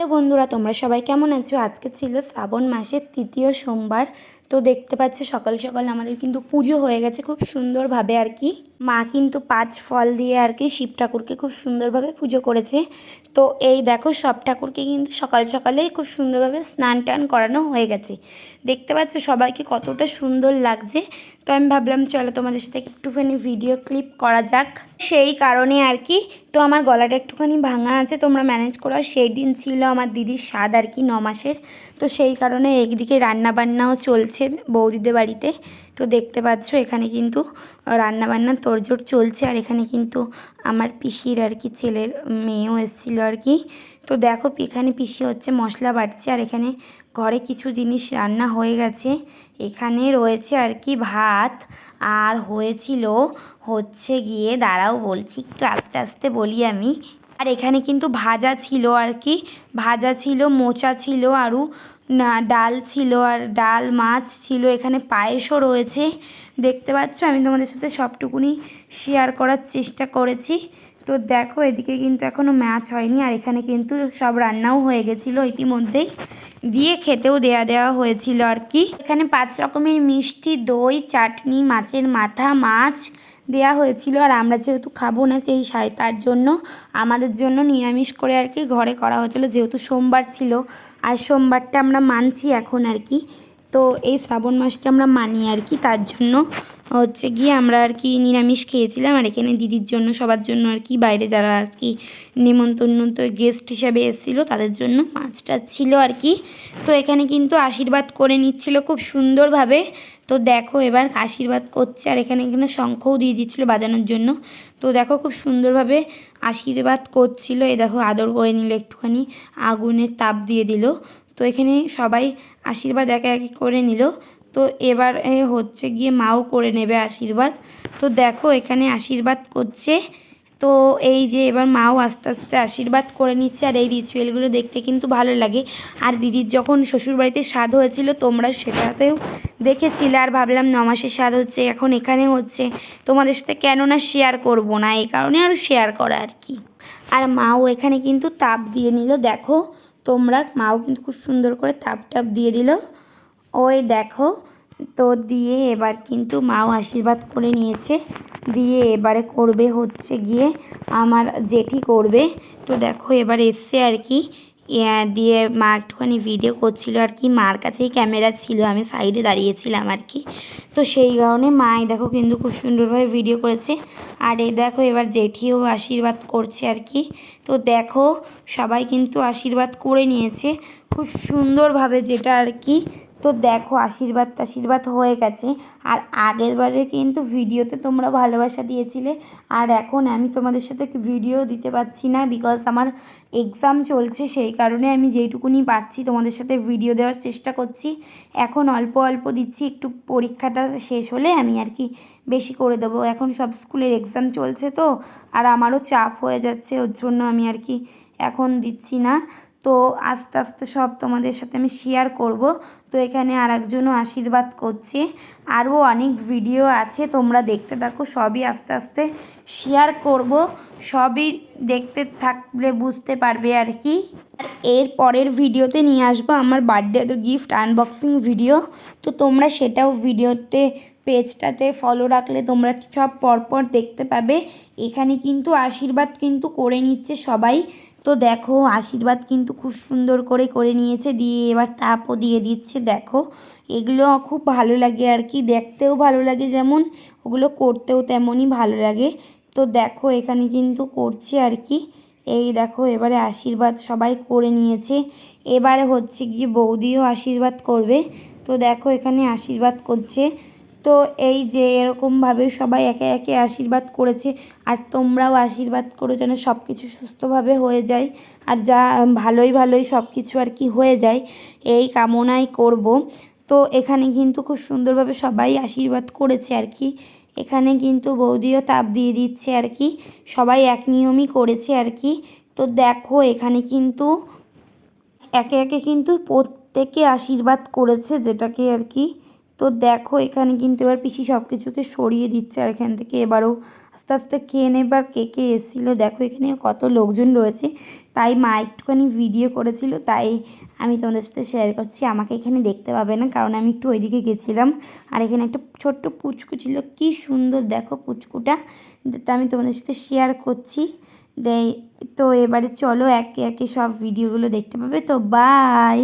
তো বন্ধুরা, তোমরা সবাই কেমন আছো? আজকে ছিল শ্রাবণ মাসের তৃতীয় সোমবার। তো দেখতে পাচ্ছ সকাল সকাল আমাদের কিন্তু পুজো হয়ে গেছে খুব সুন্দরভাবে আর কি। মা কিন্তু 5 ফল দিয়ে আর কি শিব ঠাকুরকে খুব সুন্দরভাবে পুজো করেছে। তো এই দেখো, সব ঠাকুরকে কিন্তু সকাল সকালেই খুব সুন্দরভাবে স্নান টান করানো হয়ে গেছে। দেখতে পাচ্ছ সবাইকে কতটা সুন্দর লাগছে। তো আমি ভাবলাম চলো তোমাদের সাথে একটুখানি ভিডিও ক্লিপ করা যাক, সেই কারণে আর কি। তো আমার গলাটা একটুখানি ভাঙা আছে, তোমরা ম্যানেজ করো। সেই দিন ছিল আমার দিদির স্বাদ আর কি, 9 মাসের। তো সেই কারণে একদিকে রান্নাবান্নাও চলছে বৌদিদের বাড়িতে। তো দেখতে পাচ্ছ এখানে কিন্তু রান্নাবান্নার তোড়জোড় চলছে। আর এখানে কিন্তু আমার পিসির আর কি ছেলের মেয়েও এসেছিলো আর কি। তো দেখো এখানে পিসি হচ্ছে মশলা বাটছে, আর এখানে ঘরে কিছু জিনিস রান্না হয়ে গেছে। এখানে রয়েছে আর কি ভাত, আর হয়েছিল হচ্ছে গিয়ে, দাঁড়াও বলছি, একটু আস্তে আস্তে বলি আমি। আর এখানে কিন্তু ভাজা ছিল আর কি, ভাজা ছিল, মোচা ছিল, আরও না ডাল ছিল, আর ডাল মাছ ছিল। এখানে পায়েসও রয়েছে। দেখতে পাচ্ছ আমি তোমাদের সাথে সবটুকুনি শেয়ার করার চেষ্টা করেছি। তো দেখো এদিকে কিন্তু এখনও ম্যাচ হয়নি, আর এখানে কিন্তু সব রান্নাও হয়ে গেছিলো ইতিমধ্যেই, দিয়ে খেতেও দেওয়া হয়েছিল আর কি। এখানে 5 রকমের মিষ্টি, দই, চাটনি, মাছের মাথা, মাছ দেয়া হয়েছিল। আর আমরা যেহেতু খাবো না তার জন্য আমাদের জন্য নিরামিষ করে আর কি ঘরে করা হয়েছিল, যেহেতু সোমবার ছিল। আর সোমবারটা আমরা মানছি এখন আর কি। তো এই শ্রাবণ মাসটা আমরা মানি আর কি, তার জন্য হচ্ছে গিয়ে আমরা আর কি নিরামিষ খেয়েছিলাম। আর এখানে দিদির জন্য, সবার জন্য আর কি, বাইরে যারা আর কি নিমন্ত্রণ গেস্ট হিসাবে এসেছিলো তাদের জন্য মাছটা ছিল আর কি। তো এখানে কিন্তু আশীর্বাদ করে নিচ্ছিল খুব সুন্দরভাবে। তো দেখো এবার আশীর্বাদ করছে, আর এখানে শঙ্খও দিয়ে দিচ্ছিলো বাজানোর জন্য। তো দেখো খুব সুন্দরভাবে আশীর্বাদ করছিল। এই দেখো আদর করে নিল, একটুখানি আগুনের তাপ দিয়ে দিল। তো এখানে সবাই আশীর্বাদ একে একে করে নিল। তো এবার হচ্ছে গিয়ে মাও করে নেবে আশীর্বাদ। তো দেখো এখানে আশীর্বাদ করছে। তো এই যে এবার মাও আস্তে আস্তে আশীর্বাদ করে নিচ্ছে। আর এই রিচুয়ালগুলো দেখতে কিন্তু ভালো লাগে। আর দিদির যখন শ্বশুরবাড়িতে স্বাদ হয়েছিল তোমরা সেটাতেও দেখেছিলে, আর ভাবলাম 9 মাসের স্বাদ হচ্ছে, এখন এখানে হচ্ছে, তোমাদের সাথে কেন না শেয়ার করব না, এই কারণে আরও শেয়ার করা আর কি। আর মাও এখানে কিন্তু তাপ দিয়ে নিল, দেখো তোমরা, মাও কিন্তু খুব সুন্দর করে তাপ দিয়ে দিল। ওই দেখো, তো দিয়ে এবার কিন্তু মাও আশীর্বাদ করে নিয়েছে। দিয়ে এবারে করবে হচ্ছে গিয়ে আমার জেঠি করবে। তো দেখো এবার এসছে আর কি, দিয়ে মা একটুখানি ভিডিও করছিল আর কি। মার কাছেই ক্যামেরা ছিল, আমি সাইডে দাঁড়িয়েছিলাম আর কি। তো সেই কারণে মাই দেখো কিন্তু খুব সুন্দরভাবে ভিডিও করেছে। আর এই দেখো এবার জেঠিও আশীর্বাদ করছে আর কি। তো দেখো সবাই কিন্তু আশীর্বাদ করে নিয়েছে খুব সুন্দরভাবে, যেটা আর কি। তো দেখো আশীর্বাদ হয়ে গেছে। আর আগের বারে কিন্তু ভিডিওতে তোমরা ভালোবাসা দিয়েছিলে, আর এখন আমি তোমাদের সাথে ভিডিও দিতে পারছি না, বিকজ আমার এক্সাম চলছে। সেই কারণে আমি যেইটুকুনি পারছি তোমাদের সাথে ভিডিও দেওয়ার চেষ্টা করছি। এখন অল্প অল্প দিচ্ছি, একটু পরীক্ষাটা শেষ হলে আমি আর কি বেশি করে দেবো। এখন সব স্কুলের এক্সাম চলছে তো, আর আমারও চাপ হয়ে যাচ্ছে, ওর জন্য আমি আর কি এখন দিচ্ছি না। তো আস্তে আস্তে সব তোমাদের সাথে আমি শেয়ার করব। তো এখানে আর একজনও আশীর্বাদ করছে। আরও অনেক ভিডিও আছে, তোমরা দেখতে থাকো, সবই আস্তে আস্তে শেয়ার করব, সবই দেখতে থাকলে বুঝতে পারবে আর কি। আর এর পরের ভিডিওতে নিয়ে আসবো আমার বার্থডে গিফট আনবক্সিং ভিডিও। তো তোমরা সেটাও ভিডিওতে পেজটাতে ফলো রাখলে তোমরা সব পরপর দেখতে পাবে। এখানে কিন্তু আশীর্বাদ কিন্তু করে নিচ্ছে সবাই। তো দেখো আশীর্বাদ কিন্তু খুব সুন্দর করে নিয়েছে, দিয়ে এবার তাপও দিয়ে দিচ্ছে। দেখো এগুলো খুব ভালো লাগে আর কি, দেখতেও ভালো লাগে যেমন, ওগুলো করতেও তেমনই ভালো লাগে। তো দেখো এখানে কিন্তু করছে আর কি। এই দেখো এবারে আশীর্বাদ সবাই করে নিয়েছে, এবারে হচ্ছে গিয়ে বৌদিও আশীর্বাদ করবে। তো দেখো এখানে আশীর্বাদ করছে। তো এই যে এরকমভাবে সবাই একে একে আশীর্বাদ করেছে। আর তোমরাও আশীর্বাদ করো যেন সব কিছু সুস্থভাবে হয়ে যায়, আর যা ভালোই সব কিছু আর কি হয়ে যায়, এই কামনাই করব। তো এখানে কিন্তু খুব সুন্দরভাবে সবাই আশীর্বাদ করেছে আর কি। এখানে কিন্তু বৌদিও তাপ দিয়ে দিচ্ছে আর কি, সবাই এক নিয়মই করেছে আর কি। তো দেখো এখানে কিন্তু একে একে কিন্তু প্রত্যেকে আশীর্বাদ করেছে, যেটাকে আর কি। তো দেখো এখানে কিন্তু এবার পিসি সব কিছুকে সরিয়ে দিচ্ছে, আর এখান থেকে এবারও আস্তে আস্তে আস্তে খেয়ে নেবার কে কে এসেছিলো দেখো, এখানে কত লোকজন রয়েছে, তাই মা একটুখানি ভিডিও করেছিল, তাই আমি তোমাদের সাথে শেয়ার করছি। আমাকে এখানে দেখতে পাবে না, কারণ আমি একটু ওইদিকে গেছিলাম। আর এখানে একটা ছোট্ট পুচকু ছিল, কি সুন্দর দেখো পুচকুটা, তো আমি তোমাদের সাথে শেয়ার করছি। তো এবারে চলো একে একে সব ভিডিওগুলো দেখতে পাবে। তো বাই।